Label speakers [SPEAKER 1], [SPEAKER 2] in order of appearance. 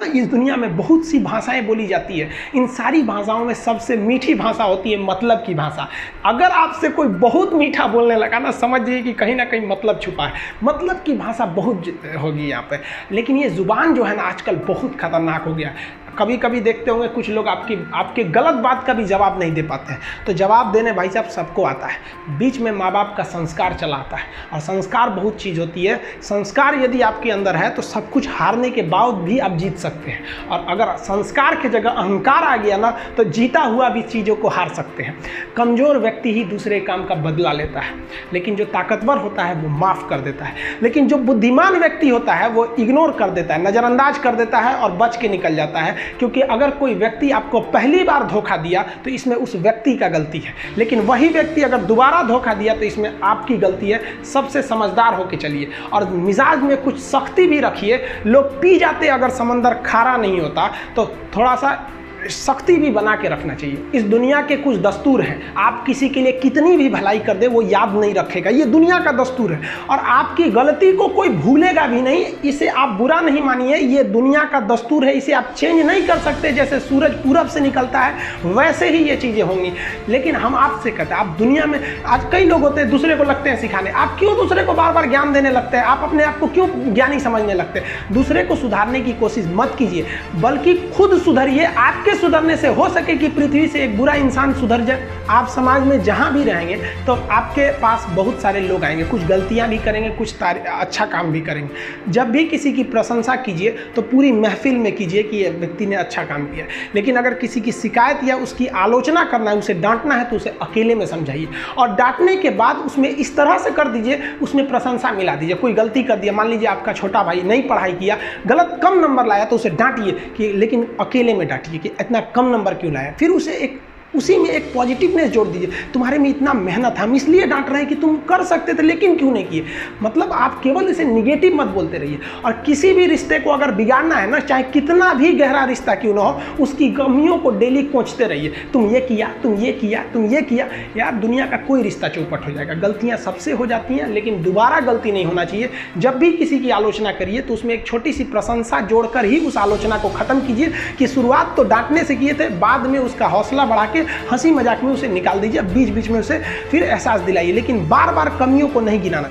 [SPEAKER 1] इस दुनिया में बहुत सी भाषाएं बोली जाती है। इन सारी भाषाओं में सबसे मीठी भाषा होती है मतलब की भाषा। अगर आपसे कोई बहुत मीठा बोलने लगा ना, समझिए कि कहीं ना कहीं मतलब छुपा है। मतलब की भाषा बहुत होगी यहाँ पे। लेकिन ये ज़ुबान जो है ना आजकल बहुत खतरनाक हो गया। कभी कभी देखते होंगे कुछ लोग आपके गलत बात का भी जवाब नहीं दे पाते हैं। तो जवाब देने भाई साहब सबको आता है। बीच में माँ बाप का संस्कार चला आता है, और संस्कार बहुत चीज़ होती है। संस्कार यदि आपके अंदर है तो सब कुछ हारने के बाद भी आप जीत सकते हैं। और अगर संस्कार की जगह अहंकार आ गया ना, तो जीता हुआ भी चीज़ों को हार सकते हैं। कमज़ोर व्यक्ति ही दूसरे काम का बदला लेता है, लेकिन जो ताकतवर होता है वो माफ़ कर देता है। लेकिन जो बुद्धिमान व्यक्ति होता है वो इग्नोर कर देता है, नज़रअंदाज कर देता है और बच के निकल जाता है। क्योंकि अगर कोई व्यक्ति आपको पहली बार धोखा दिया तो इसमें उस व्यक्ति का गलती है, लेकिन वही व्यक्ति अगर दोबारा धोखा दिया तो इसमें आपकी गलती है। सबसे समझदार होके चलिए, और मिजाज में कुछ सख्ती भी रखिए। लोग पी जाते अगर समंदर खारा नहीं होता, तो थोड़ा सा सख्ती भी बना के रखना चाहिए। इस दुनिया के कुछ दस्तूर हैं, आप किसी के लिए कितनी भी भलाई कर दे वो याद नहीं रखेगा। ये दुनिया का दस्तूर है, और आपकी गलती को कोई भूलेगा भी नहीं। इसे आप बुरा नहीं मानिए, ये दुनिया का दस्तूर है। इसे आप चेंज नहीं कर सकते। जैसे सूरज पूरब से निकलता है वैसे ही ये चीज़ें होंगी। लेकिन हम आपसे कहते हैं, आप दुनिया में आज कई लोग होते हैं दूसरे को लगते हैं सिखाने। आप क्यों दूसरे को बार बार ज्ञान देने लगते हैं? आप अपने आप को क्यों ज्ञानी समझने लगते हैं? दूसरे को सुधारने की कोशिश मत कीजिए, बल्कि खुद सुधरिए। आपके सुधरने से हो सके कि पृथ्वी से एक बुरा इंसान सुधर जाए। आप समाज में जहां भी रहेंगे तो आपके पास बहुत सारे लोग आएंगे, कुछ गलतियां भी करेंगे, कुछ अच्छा काम भी करेंगे। जब भी किसी की प्रशंसा कीजिए तो पूरी महफिल में कीजिए कि ये व्यक्ति ने अच्छा काम किया। लेकिन अगर किसी की शिकायत या उसकी आलोचना करना है, उसे डांटना है, तो उसे अकेले में समझाइए। और डांटने के बाद उसमें इस तरह से कर दीजिए, उसमें प्रशंसा मिला दीजिए। कोई गलती कर दिया, मान लीजिए आपका छोटा भाई नहीं पढ़ाई किया, गलत कम नंबर लाया, तो उसे डांटिए कि, लेकिन अकेले में डांटिए कि इतना कम नंबर क्यों लाया। फिर उसे उसी में एक पॉजिटिवनेस जोड़ दीजिए। तुम्हारे में इतना मेहनत, हम इसलिए डांट रहे हैं कि तुम कर सकते थे लेकिन क्यों नहीं किए। मतलब आप केवल इसे निगेटिव मत बोलते रहिए। और किसी भी रिश्ते को अगर बिगाड़ना है ना, चाहे कितना भी गहरा रिश्ता क्यों ना हो, उसकी कमियों को डेली कोंचते रहिए। तुम ये किया, तुम ये किया, तुम ये किया। यार दुनिया का कोई रिश्ता चौपट हो जाएगा। गलतियाँ सबसे हो जाती हैं, लेकिन दोबारा गलती नहीं होना चाहिए। जब भी किसी की आलोचना करिए तो उसमें एक छोटी सी प्रशंसा जोड़कर ही उस आलोचना को खत्म कीजिए। कि शुरुआत तो डांटने से किए थे, बाद में उसका हौसला बढ़ा के हंसी मजाक में उसे निकाल दीजिए। बीच बीच में उसे फिर एहसास दिलाइए, लेकिन बार बार कमियों को नहीं गिनाना।